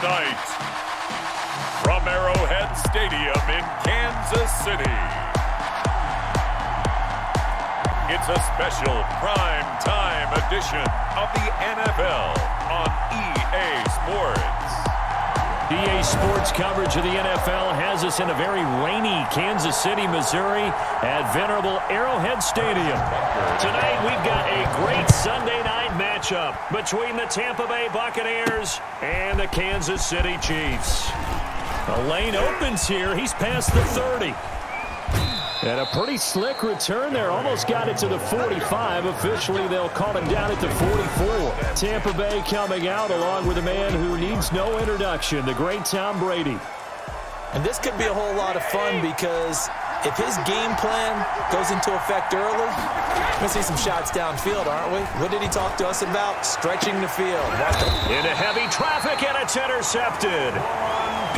tonight, from Arrowhead Stadium in Kansas City, it's a special prime time edition of the NFL on EA Sports. EA Sports coverage of the NFL has us in a very rainy Kansas City, Missouri at venerable Arrowhead Stadium. Tonight we've got a great Sunday night matchup between the Tampa Bay Buccaneers and the Kansas City Chiefs. The lane opens here. He's past the 30. And a pretty slick return there. Almost got it to the 45. Officially, they'll call him down at the 44. Tampa Bay coming out along with a man who needs no introduction, the great Tom Brady. And this could be a whole lot of fun because if his game plan goes into effect early, we're going to see some shots downfield, aren't we? What did he talk to us about? Stretching the field. Into heavy traffic, and it's intercepted.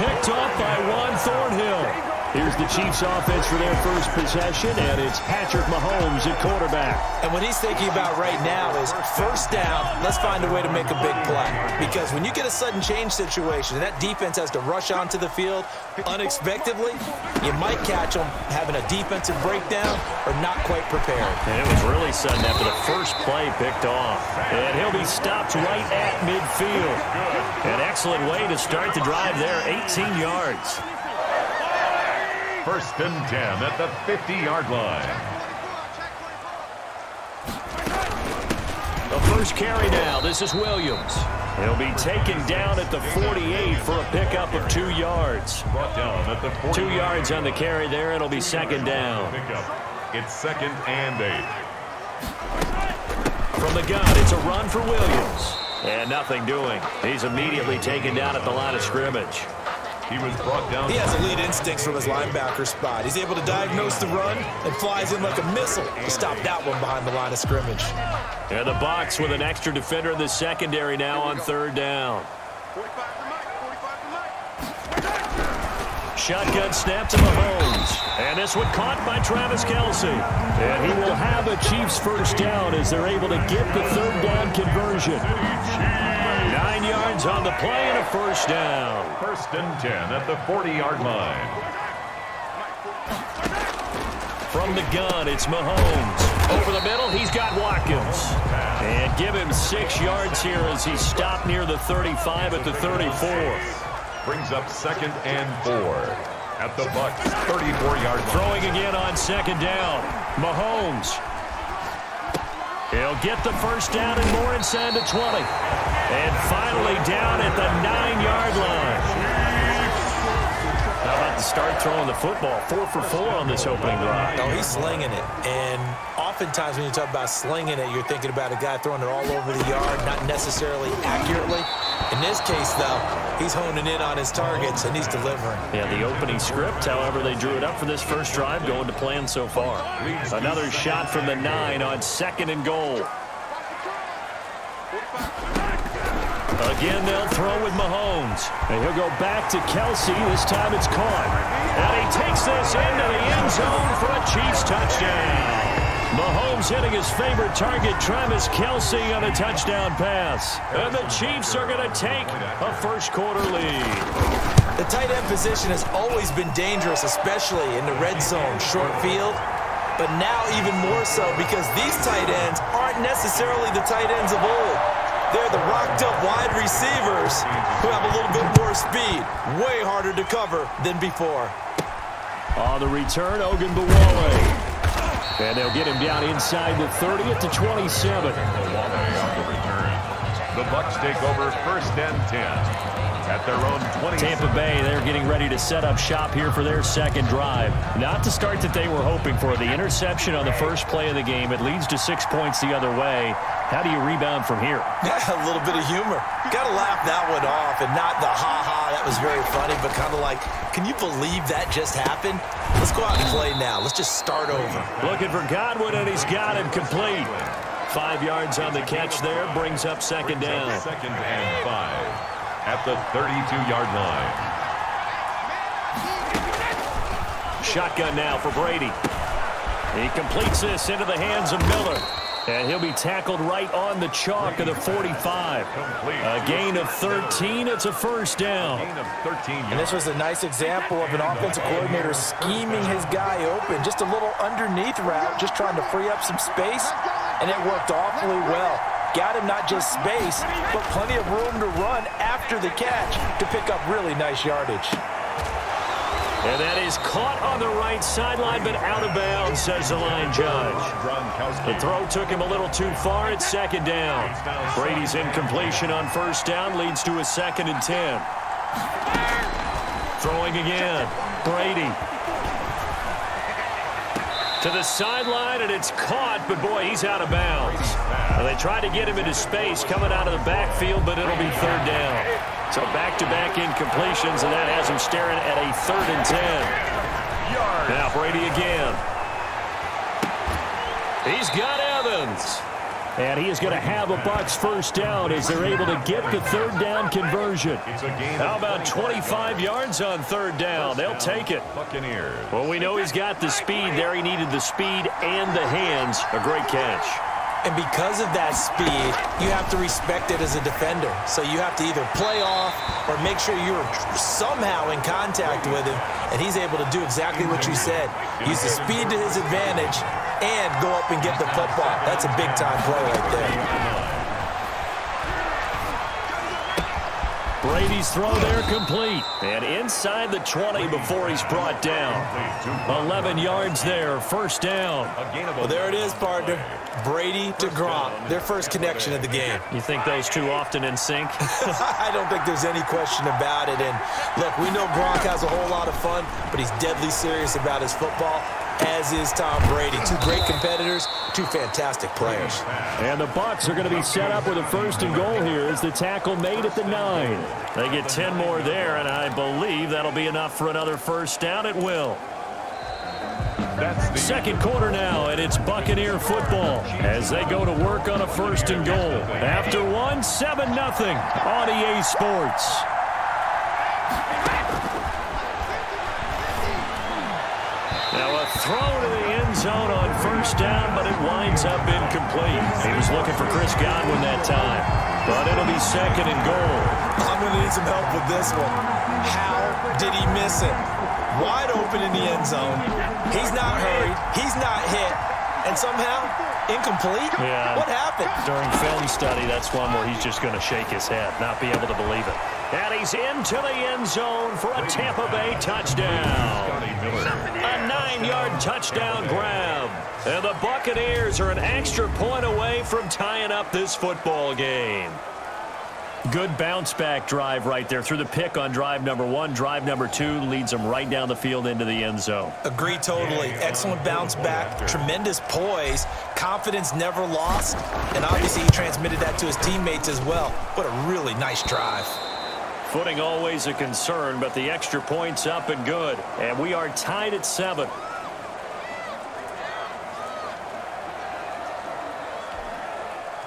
Picked off by Juan Thornhill. Here's the Chiefs offense for their first possession, and it's Patrick Mahomes at quarterback. And what he's thinking about right now is first down, let's find a way to make a big play. Because when you get a sudden change situation, and that defense has to rush onto the field unexpectedly, you might catch them having a defensive breakdown or not quite prepared. And it was really sudden after the first play picked off. And he'll be stopped right at midfield. An excellent way to start the drive there, 18 yards. First and 10 at the 50-yard line. The first carry now. This is Williams. He'll be taken down at the 48 for a pickup of 2 yards. Brought down at the 40. 2 yards on the carry there. It'll be second down. It's second and 8. From the gun, it's a run for Williams. And nothing doing. He's immediately taken down at the line of scrimmage. He was brought down. He has elite instincts from his linebacker spot. He's able to diagnose the run and flies in like a missile to stop that one behind the line of scrimmage. And the Bucs with an extra defender in the secondary now on third down. Shotgun snap to Mahomes. And this one caught by Travis Kelce. And he will have a Chiefs first down as they're able to get the third down conversion. 9 yards on the play and a first down. First and 10 at the 40-yard line. From the gun, it's Mahomes. Over the middle, he's got Watkins. And give him 6 yards here as he's stopped near the 35 at the 34. Brings up second and 4 at the Bucs 34-yard line. Throwing again on second down. Mahomes. He'll get the first down and more inside the 20. And finally down at the 9-yard line. How about the start throwing the football? 4 for 4 on this opening drive. No, he's slinging it. And oftentimes when you talk about slinging it, you're thinking about a guy throwing it all over the yard, not necessarily accurately. In this case, though, he's honing in on his targets, and he's delivering. Yeah, the opening script, however, they drew it up for this first drive, going to plan so far. Another shot from the 9 on second and goal. Again, they'll throw with Mahomes. And he'll go back to Kelce. This time it's caught. And he takes this into the end zone for a Chiefs touchdown. Mahomes hitting his favorite target, Travis Kelce, on a touchdown pass. And the Chiefs are going to take a first-quarter lead. The tight end position has always been dangerous, especially in the red zone, short field. But now even more so because these tight ends aren't necessarily the tight ends of old. They're the rocked-up wide receivers who have a little bit more speed. Way harder to cover than before. On the return, Ogunbowale. And they'll get him down inside the 30 at the 27. The Bucs take over first and 10 at their own 20. Tampa Bay, they're getting ready to set up shop here for their second drive. Not the start that they were hoping for. The interception on the first play of the game. It leads to 6 points the other way. How do you rebound from here? Yeah, a little bit of humor. Got to laugh that one off and not the ha-ha. That was very funny, but kind of like, can you believe that just happened? Let's go out and play now. Let's just start over. Looking for Godwin, and he's got him complete. 5 yards on the catch there. Brings up second down. Second and 5 at the 32-yard line. Shotgun now for Brady. He completes this into the hands of Miller. And he'll be tackled right on the chalk of the 45. A gain of 13. It's a first down. And this was a nice example of an offensive coordinator scheming his guy open. Just a little underneath route, just trying to free up some space, and it worked awfully well. Got him not just space, but plenty of room to run after the catch to pick up really nice yardage. And that is caught on the right sideline, but out of bounds, says the line judge. The throw took him a little too far. It's second down. Brady's incompletion on first down leads to a 2nd and 10. Throwing again. Brady. To the sideline, and it's caught, but boy, he's out of bounds. Well, they tried to get him into space coming out of the backfield, but it'll be 3rd down. So back-to-back incompletions, and that has him staring at a 3rd and 10. Now Brady again. He's got Evans. And he is going to have a Bucs first down as they're able to get the 3rd down conversion. How about 25 yards on 3rd down? They'll take it. Buccaneers. Well, we know he's got the speed there. He needed the speed and the hands. A great catch. And because of that speed, you have to respect it as a defender. So you have to either play off or make sure you're somehow in contact with him. And he's able to do exactly what you said. Use the speed to his advantage and go up and get the football. That's a big-time play right there. Brady's throw there complete. And inside the 20 before he's brought down. 11 yards there, first down. Well, there it is, partner. Brady to Gronk, their first connection of the game. You think those two often in sync? I don't think there's any question about it. And look, we know Gronk has a whole lot of fun, but he's deadly serious about his football, as is Tom Brady. Two great competitors, two fantastic players. And the Bucs are going to be set up with a 1st and goal here as the tackle made at the 9. They get 10 more there, and I believe that'll be enough for another first down. It will. Second quarter now, and it's Buccaneer football as they go to work on a 1st and goal. After one, 7-0 on EA Sports. Now a throw to the end zone on first down, but it winds up incomplete. He was looking for Chris Godwin that time, but it'll be 2nd and goal. I'm going to need some help with this one. How did he miss it? Wide open in the end zone. He's not hurried. He's not hit. And somehow, incomplete? Yeah. What happened? During film study, that's one where he's just going to shake his head, not be able to believe it. And he's into the end zone for a Tampa Bay touchdown. A 9-yard touchdown grab. And the Buccaneers are an extra point away from tying up this football game. Good bounce-back drive right there through the pick on drive number 1. Drive number 2 leads them right down the field into the end zone. Agree totally. Excellent bounce-back, tremendous poise, confidence never lost, and obviously he transmitted that to his teammates as well. What a really nice drive. Footing always a concern, but the extra point's up and good. And we are tied at 7.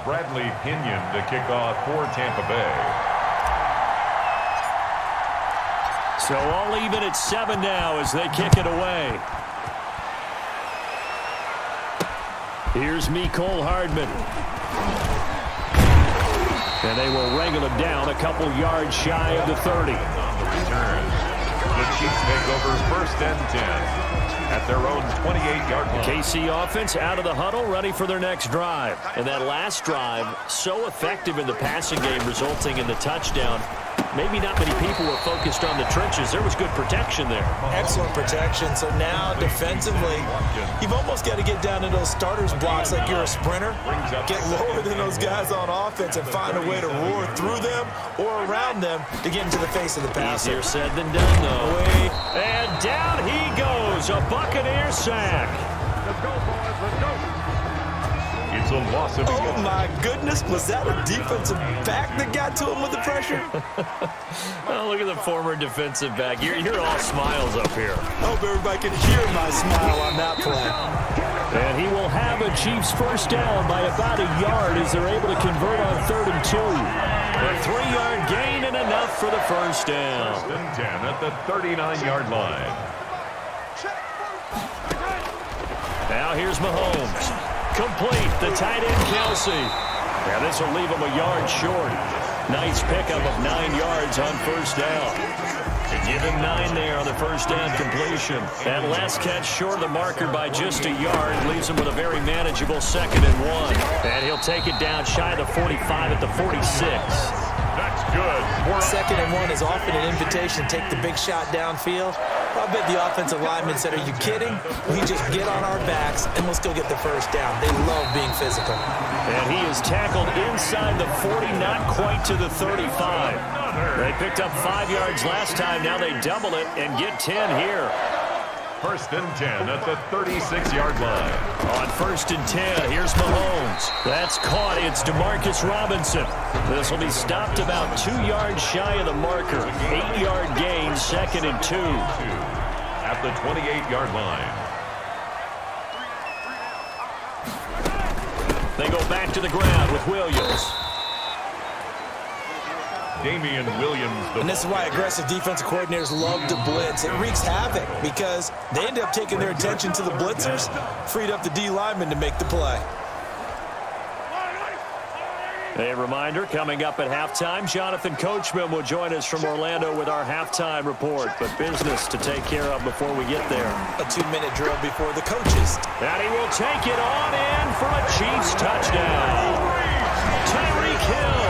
Bradley Pinion to kick off for Tampa Bay. So all even at 7 now as they kick it away. Here's Mecole Hardman. And they will wrangle him down a couple yards shy of the 30. The Chiefs take over 1st and 10. At their own 28-yard line. KC offense out of the huddle, ready for their next drive. And that last drive, so effective in the passing game, resulting in the touchdown. Maybe not many people were focused on the trenches. There was good protection there. Excellent protection. So now defensively, you've almost got to get down to those starters blocks like you're a sprinter. Get lower than those guys on offense and find a way to roar through them or around them to get into the face of the passer. Easier said than done, though. And down he goes. A Buccaneer sack. Let's go, boys. Let's go. It's a loss of Oh, my goodness. Was that a defensive back that got to him with the pressure? Oh, look at the former defensive back. You're all smiles up here. I hope everybody can hear my smile on that play. And he will have a Chiefs first down by about a yard as they're able to convert on 3rd and 2. A 3-yard gain and enough for the first down. 1st and 10 at the 39-yard line. Now here's Mahomes. complete. The tight end, Kelsey. Yeah, this will leave him a yard short. Nice pickup of 9 yards on first down. Give him 9 there on the first down completion. That last catch short of the marker by just a yard leaves him with a very manageable 2nd and 1. And he'll take it down shy of the 45 at the 46. That's good. 2nd and 1 is often an invitation to take the big shot downfield. I bet the offensive lineman said, are you kidding? We just get on our backs and let's go get the first down. They love being physical. And he is tackled inside the 40, not quite to the 35. They picked up 5 yards last time. Now they double it and get 10 here. 1st and 10 at the 36-yard line. On 1st and 10, here's Mahomes. That's caught. It's Demarcus Robinson. This will be stopped about 2 yards shy of the marker. 8-yard gain, 2nd and 2. At the 28-yard line. They go back to the ground with Williams. Damian Williams. And this is why aggressive defensive coordinators love to blitz. It wreaks havoc because they end up taking their attention to the blitzers, freed up the D lineman to make the play. A reminder, coming up at halftime, Jonathan Coachman will join us from Orlando with our halftime report. But business to take care of before we get there. A 2-minute drill before the coaches. And he will take it on in for a Chiefs touchdown. Tyreek Hill,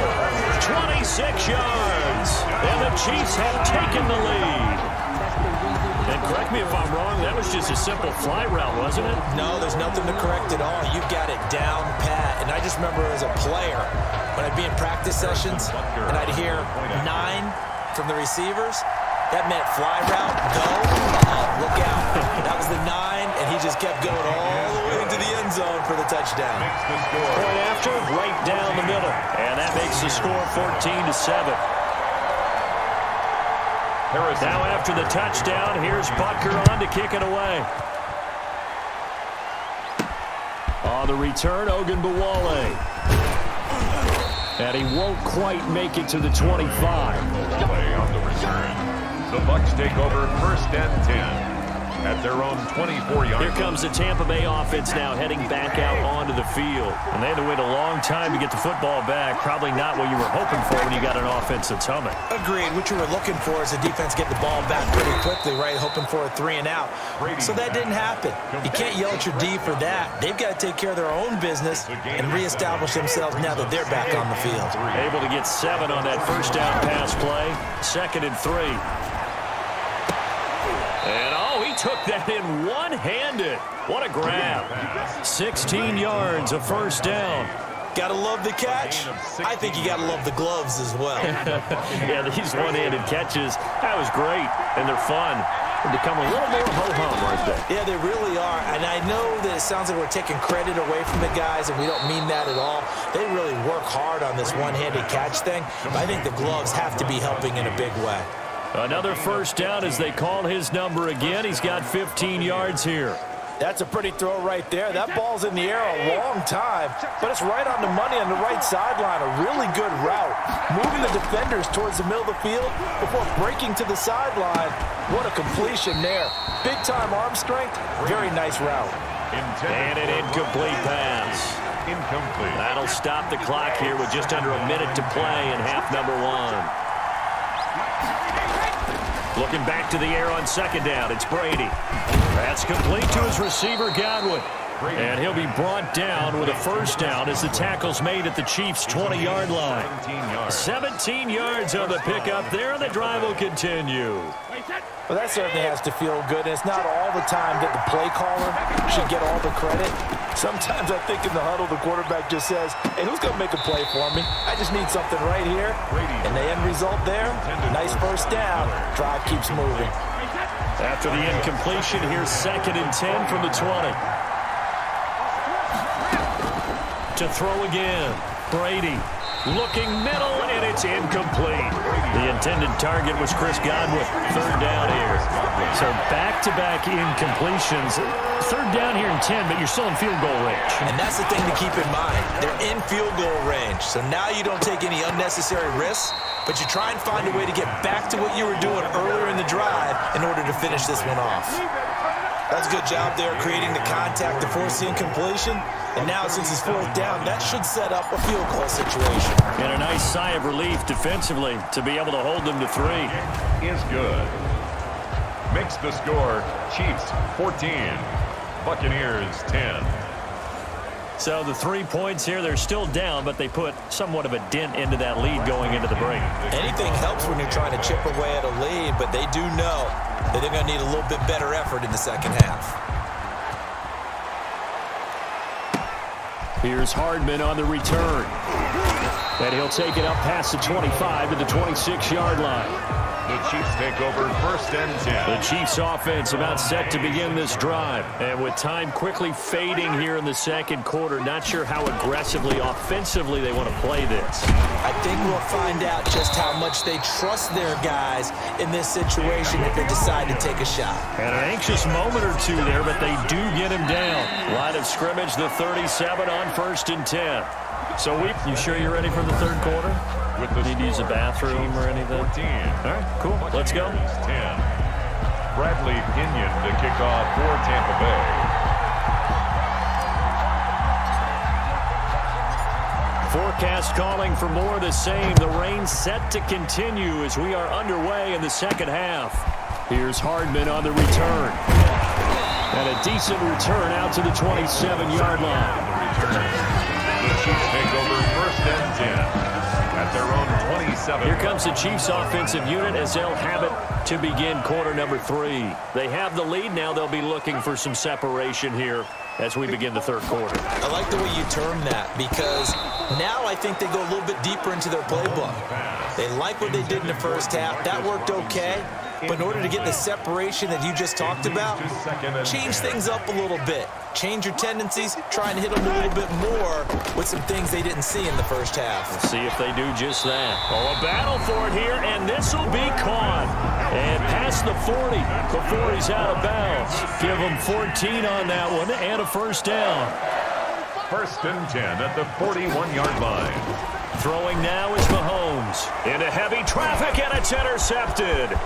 26 yards. And the Chiefs have taken the lead. And correct me if I'm wrong, that was just a simple fly route, wasn't it? No, there's nothing to correct at all. You've got it down pat. And I just remember as a player, when I'd be in practice sessions, and I'd hear 9 from the receivers, that meant fly route, go, look out. That was the 9, and he just kept going all the way into the end zone for the touchdown. Point after, right down the middle. And that makes the score 14-7. Now after the touchdown, here's Butker on to kick it away. On the return, Ogunbowale. And he won't quite make it to the 25. Play on the return. The Bucs take over 1st and 10 at their own 24-yard. Here comes the Tampa Bay offense now heading back out onto the field. And they had to wait a long time to get the football back. Probably not what you were hoping for when you got an offense that's humming. Agreed. What you were looking for is the defense get the ball back pretty quickly, right? Hoping for a 3 and out. So that didn't happen. You can't yell at your D for that. They've got to take care of their own business and reestablish themselves now that they're back on the field. Able to get 7 on that first down pass play. 2nd and 3. And he took that in one-handed. What a grab. 16 yards, a first down. Gotta love the catch. I think you gotta love the gloves as well. Yeah, these one-handed catches, that was great, and they're fun. They become a little more ho-hum right there. Yeah, they really are. And I know that it sounds like we're taking credit away from the guys, and we don't mean that at all. They really work hard on this one-handed catch thing. But I think the gloves have to be helping in a big way. Another first down as they call his number again. He's got 15 yards here. That's a pretty throw right there. That ball's in the air a long time, but it's right on the money on the right sideline. A really good route. Moving the defenders towards the middle of the field before breaking to the sideline. What a completion there. Big-time arm strength. Very nice route. And an incomplete pass. Incomplete. That'll stop the clock here with just under a minute to play in half number 1. Looking back to the air on 2nd down, it's Brady. That's complete to his receiver, Godwin. And he'll be brought down with a first down as the tackle's made at the Chiefs' 20-yard line. 17 yards on the pickup there, and the drive will continue. Well, that certainly has to feel good, and it's not all the time that the play caller should get all the credit. Sometimes I think in the huddle, the quarterback just says, hey, who's going to make a play for me? I just need something right here. And the end result there, nice first down. Drive keeps moving. After the incompletion, here's 2nd and 10 from the 20. To throw again, Brady. Looking middle, and it's incomplete. The intended target was Chris Godwin. 3rd down here. So back-to-back incompletions. 3rd down here in 10, but you're still in field goal range. And that's the thing to keep in mind. They're in field goal range. So now you don't take any unnecessary risks, but you try and find a way to get back to what you were doing earlier in the drive in order to finish this one off. That's a good job there creating the contact to force the incompletion. And now since it's fourth down, that should set up a field goal situation. And a nice sigh of relief defensively to be able to hold them to 3. Is good. Makes the score Chiefs 14, Buccaneers 10. So the 3 points here, they're still down, but they put somewhat of a dent into that lead going into the break. Anything helps when you're trying to chip away at a lead, but they do know that they're going to need a little bit better effort in the second half. Here's Hardman on the return. And he'll take it up past the 25 to the 26-yard line. The Chiefs take over 1st and 10. The Chiefs offense about set to begin this drive. And with time quickly fading here in the second quarter, not sure how aggressively, offensively they want to play this. I think we'll find out just how much they trust their guys in this situation if they decide to take a shot. And an anxious moment or two there, but they do get him down. Line of scrimmage, the 37 on 1st and 10. So, you sure you're ready for the third quarter? With the need to use a bathroom or anything? 14. All right, cool. Let's go. 10. Bradley Pinion to kick off for Tampa Bay. Forecast calling for more of the same. The rain set to continue as we are underway in the second half. Here's Hardman on the return. And a decent return out to the 27-yard line. The Chiefs take over 1st and 10 at their own 27. Here comes the Chiefs offensive unit as they'll have it to begin quarter number 3. They have the lead. Now they'll be looking for some separation here as we begin the third quarter. I like the way you term that because now I think they go a little bit deeper into their playbook. They like what they did in the first half. That worked okay. But in order to get the separation that you just talked about, change things up a little bit. Change your tendencies, try and hit them a little bit more with some things they didn't see in the first half. We'll see if they do just that. Oh, a battle for it here, and this will be caught. And past the 40 before he's out of bounds. Give him 14 on that one and a first down. 1st and 10 at the 41-yard line. Throwing now is Mahomes. Into heavy traffic, and it's intercepted.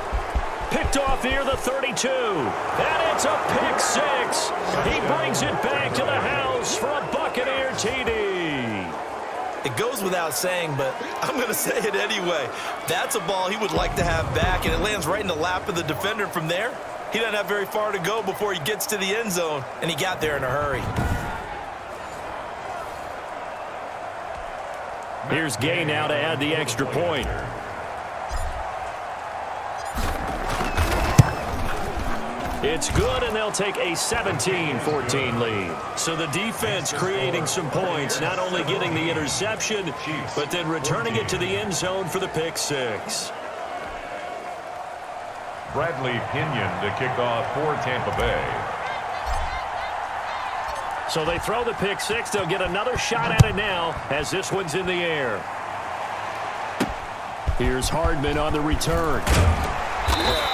Picked off near the 32. And it's a pick 6. He brings it back to the house for a Buccaneer TD. It goes without saying, but I'm going to say it anyway. That's a ball he would like to have back, and it lands right in the lap of the defender from there. He doesn't have very far to go before he gets to the end zone, and he got there in a hurry. Here's Gay now to add the extra point. It's good, and they'll take a 17-14 lead. So the defense creating some points, not only getting the interception, but then returning it to the end zone for the pick 6. Bradley Pinion to kick off for Tampa Bay. So they throw the pick 6. They'll get another shot at it now as this one's in the air. Here's Hardman on the return.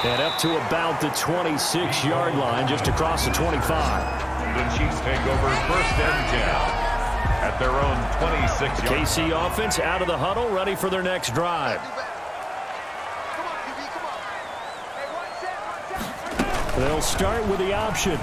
And up to about the 26-yard line, just across the 25. The Chiefs take over 1st and 10 at their own 26-yard line. KC offense out of the huddle, ready for their next drive. They'll start with the option.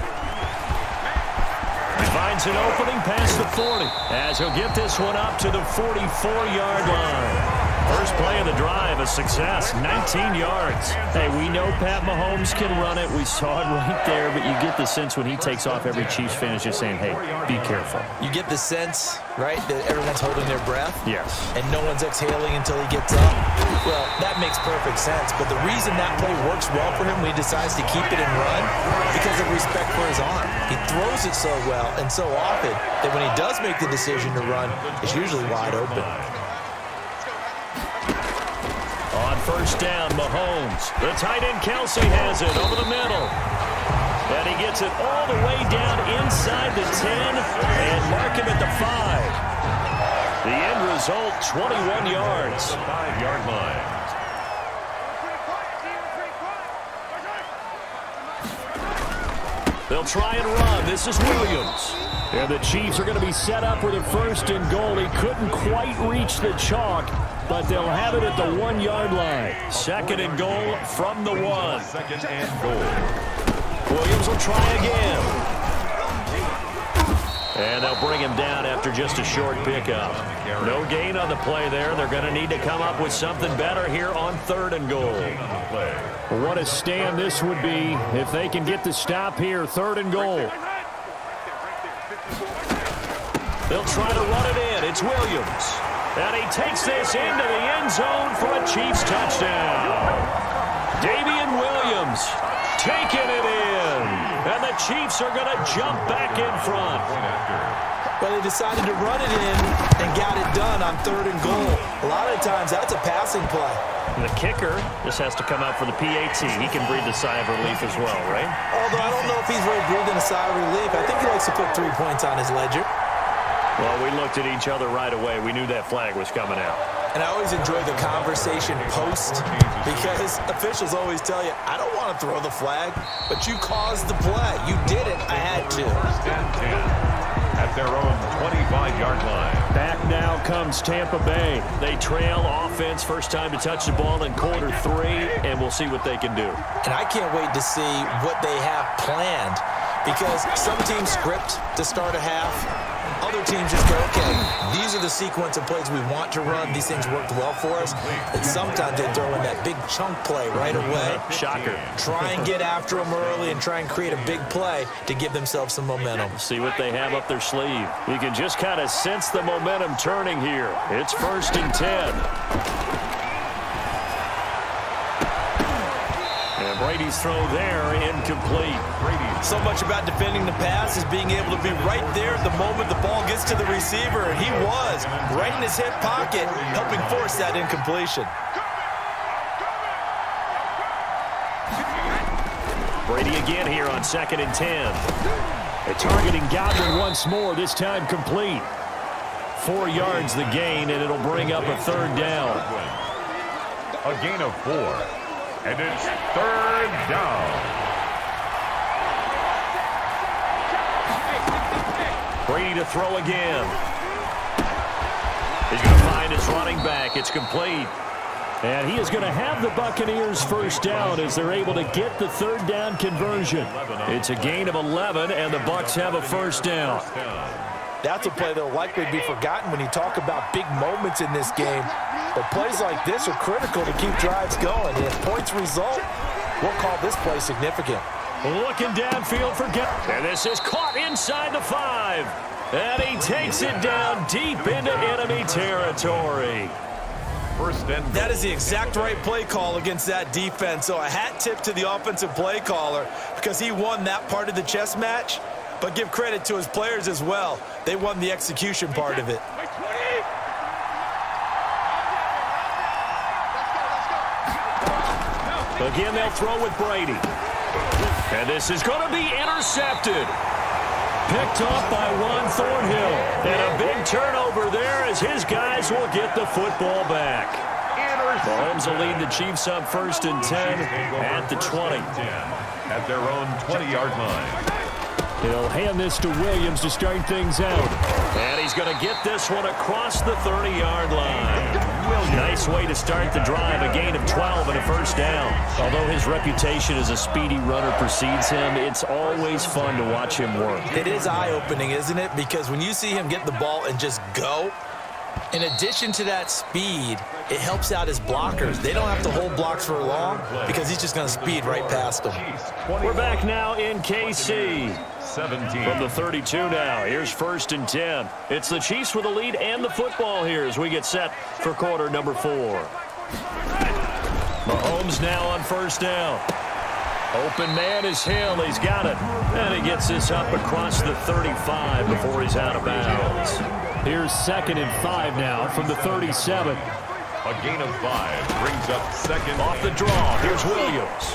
Finds an opening past the 40 as he'll get this one up to the 44-yard line. First play of the drive, a success, 19 yards. Hey, we know Pat Mahomes can run it. We saw it right there, but you get the sense when he takes off, every Chiefs fan is just saying, hey, be careful. You get the sense, right, that everyone's holding their breath? Yes. And no one's exhaling until he gets up? Well, that makes perfect sense. But the reason that play works well for him when he decides to keep it and run, because of respect for his arm. He throws it so well and so often that when he does make the decision to run, it's usually wide open. On first down, Mahomes. The tight end Kelsey has it over the middle. And he gets it all the way down inside the 10 and mark him at the 5. The end result, 21 yards. 5-yard line. They'll try and run. This is Williams. And the Chiefs are going to be set up with a 1st and goal. He couldn't quite reach the chalk, but they'll have it at the 1-yard line. 2nd and goal from the 1. 2nd and goal. Williams will try again. And they'll bring him down after just a short pickup. No gain on the play there. They're going to need to come up with something better here on 3rd and goal. What a stand this would be if they can get the stop here. 3rd and goal. They'll try to run it in. It's Williams. And he takes this into the end zone for a Chiefs touchdown. Damian Williams taking it in. And the Chiefs are going to jump back in front. But they decided to run it in and got it done on 3rd and goal. A lot of times that's a passing play. The kicker just has to come out for the PAT. He can breathe a sigh of relief as well, right? Although I don't know if he's really breathing a sigh of relief. I think he likes to put 3 points on his ledger. Well, we looked at each other right away. We knew that flag was coming out. And I always enjoy the conversation post because officials always tell you, I don't want to throw the flag, but you caused the play. You did it. I had to. At their own 25-yard line. Back now comes Tampa Bay. They trail offense, first time to touch the ball in quarter 3, and we'll see what they can do. And I can't wait to see what they have planned because some teams script to start a half. Other teams just go, okay, these are the sequence of plays we want to run. These things worked well for us. And sometimes they throw in that big chunk play right away. Shocker. Try and get after them early and try and create a big play to give themselves some momentum. See what they have up their sleeve. You can just kind of sense the momentum turning here. It's 1st and 10. And Brady's throw there incomplete. So much about defending the pass is being able to be right there at the moment the ball gets to the receiver. And he was right in his hip pocket, helping force that incompletion. Brady again here on 2nd and 10. They're targeting Godwin once more, this time complete. 4 yards the gain, and it'll bring up a 3rd down. A gain of 4. And it's 3rd down. Brady to throw again. He's going to find his running back. It's complete. And he is going to have the Buccaneers first down as they're able to get the 3rd down conversion. It's a gain of 11, and the Bucs have a first down. That's a play that will likely be forgotten when you talk about big moments in this game. But plays like this are critical to keep drives going. And if points result, we'll call this play significant. Looking downfield for Gallagher. And this is caught inside the 5. And he takes it down deep into enemy territory. That is the exact right play call against that defense. So a hat tip to the offensive play caller because he won that part of the chess match. But give credit to his players as well. They won the execution part of it. Again, they'll throw with Brady. And this is going to be intercepted. Picked off by Juan Thornhill. And a big turnover there as his guys will get the football back. Mahomes will lead the Chiefs up 1st and 10 at the 20. At their own 20-yard line. He'll hand this to Williams to start things out. And he's going to get this one across the 30-yard line. Nice way to start the drive, a gain of 12 and a first down. Although his reputation as a speedy runner precedes him, it's always fun to watch him work. It is eye-opening, isn't it? Because when you see him get the ball and just go, in addition to that speed, it helps out his blockers. They don't have to hold blocks for long because he's just going to speed right past them. We're back now in KC. 17. From the 32 now. Here's 1st and 10. It's the Chiefs with the lead and the football here as we get set for quarter number 4. Mahomes now on 1st down. Open man is Hill. He's got it. And he gets this up across the 35 before he's out of bounds. Here's 2nd and 5 now from the 37. A gain of 5 brings up 2nd. Off the draw. Here's Williams.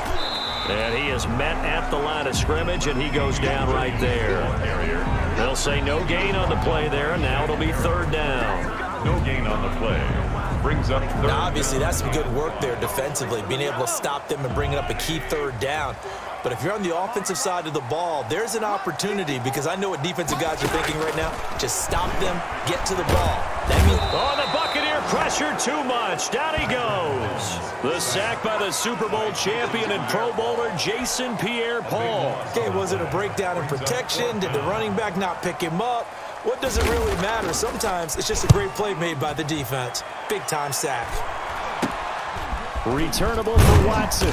And he is met at the line of scrimmage, and he goes down right there. They'll say no gain on the play there. Now it'll be 3rd down. No gain on the play. Brings up 3rd. Now, obviously, that's some good work there defensively, being able to stop them and bring up a key 3rd down. But if you're on the offensive side of the ball, there's an opportunity because I know what defensive guys are thinking right now. Just stop them, get to the ball. Oh, the Buccaneer pressure too much. Down he goes. The sack by the Super Bowl champion and Pro Bowler Jason Pierre-Paul. Okay, was it a breakdown in protection? Did the running back not pick him up? What does it really matter? Sometimes it's just a great play made by the defense. Big-time sack. Returnable for Watson.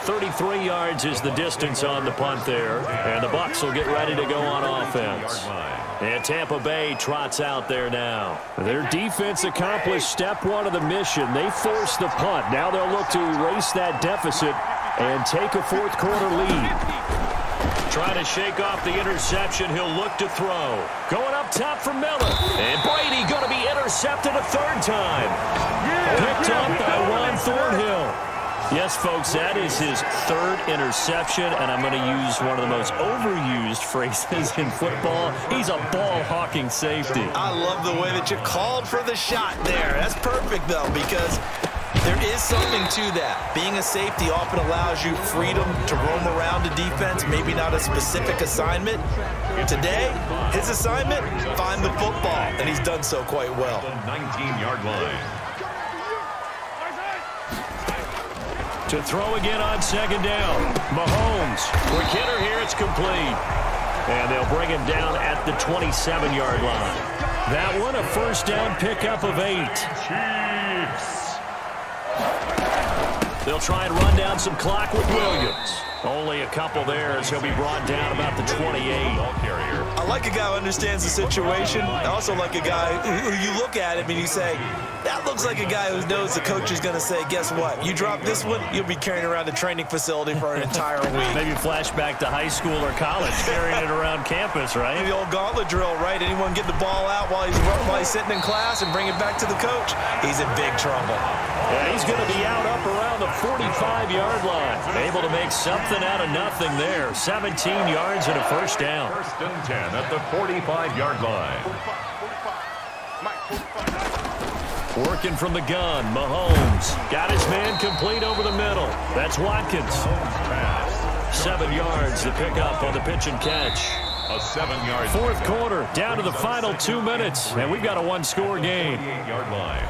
33 yards is the distance on the punt there. And the Bucs will get ready to go on offense. And Tampa Bay trots out there now. Their defense accomplished step one of the mission. They forced the punt. Now they'll look to erase that deficit and take a fourth quarter lead. Trying to shake off the interception. He'll look to throw. Going up top for Miller. And Brady going to be intercepted a third time. Picked up by Juan Thornhill. Yes, folks, that is his third interception, and I'm going to use one of the most overused phrases in football. He's a ball-hawking safety. I love the way that you called for the shot there. That's perfect, though, because there is something to that. Being a safety often allows you freedom to roam around the defense, maybe not a specific assignment. Today, his assignment, find the football, and he's done so quite well. The 19-yard line. To throw again on second down. Mahomes. Quick hitter here. It's complete. And they'll bring him down at the 27-yard line. That one, a first down pickup of 8. Chiefs. They'll try and run down some clock with Williams. Only a couple there as he'll be brought down about the 28. I like a guy who understands the situation. I also like a guy who you look at him and you say, that looks like a guy who knows the coach is going to say, guess what? You drop this one, you'll be carrying around the training facility for an entire week. Maybe flashback to high school or college, carrying it around campus, right? The old gauntlet drill, right? Anyone get the ball out while he's sitting in class and bring it back to the coach? He's in big trouble. Yeah, he's going to be out up around the 45-yard line. Able to make something out of nothing there. 17 yards and a first down. First and 10 at the 45-yard line. Working from the gun, Mahomes. Got his man complete over the middle. That's Watkins. 7 yards to pick up on the pitch and catch. A 7-yard. Fourth quarter, down to the final 2 minutes, and we've got a one-score game. 48-yard line.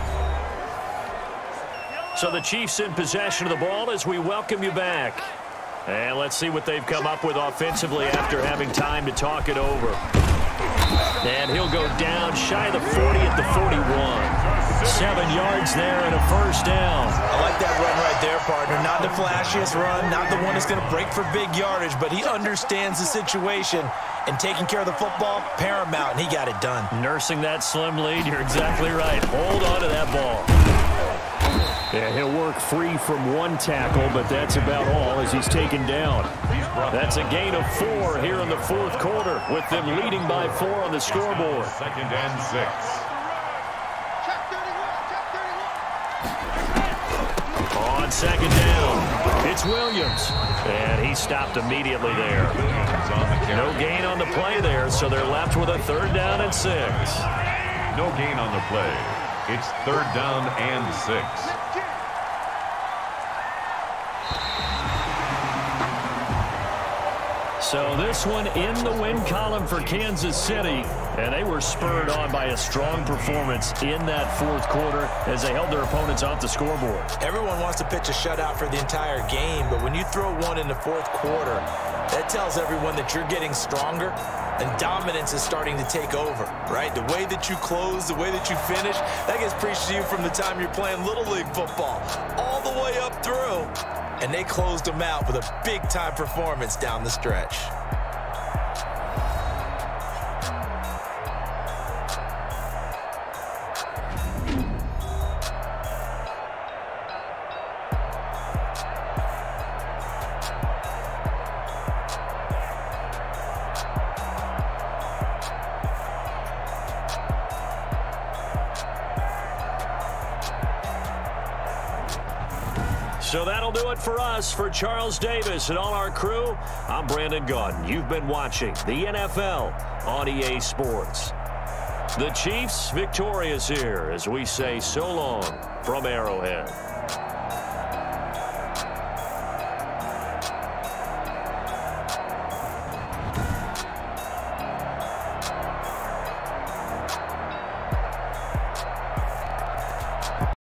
So the Chiefs in possession of the ball as we welcome you back. And let's see what they've come up with offensively after having time to talk it over. And he'll go down shy of the 40 at the 41. 7 yards there and a first down. I like that run right there, partner. Not the flashiest run, not the one that's going to break for big yardage, but he understands the situation, and taking care of the football, paramount, and he got it done. Nursing that slim lead, you're exactly right. Hold on to that ball. Yeah, he'll work free from one tackle, but that's about all as he's taken down. That's a gain of 4 here in the fourth quarter, with them leading by 4 on the scoreboard. Second and 6. On second down, it's Williams. And he stopped immediately there. No gain on the play there, so they're left with a third down and 6. No gain on the play. It's third down and 6. So this one in the win column for Kansas City, and they were spurred on by a strong performance in that fourth quarter as they held their opponents off the scoreboard. Everyone wants to pitch a shutout for the entire game, but when you throw one in the fourth quarter, that tells everyone that you're getting stronger and dominance is starting to take over, right? The way that you close, the way that you finish, that gets preached to you from the time you're playing Little League football all the way up through. And they closed them out with a big-time performance down the stretch. So that'll do it for us. For Charles Davis and all our crew, I'm Brandon Gaudin. You've been watching the NFL on EA Sports. The Chiefs victorious here as we say so long from Arrowhead.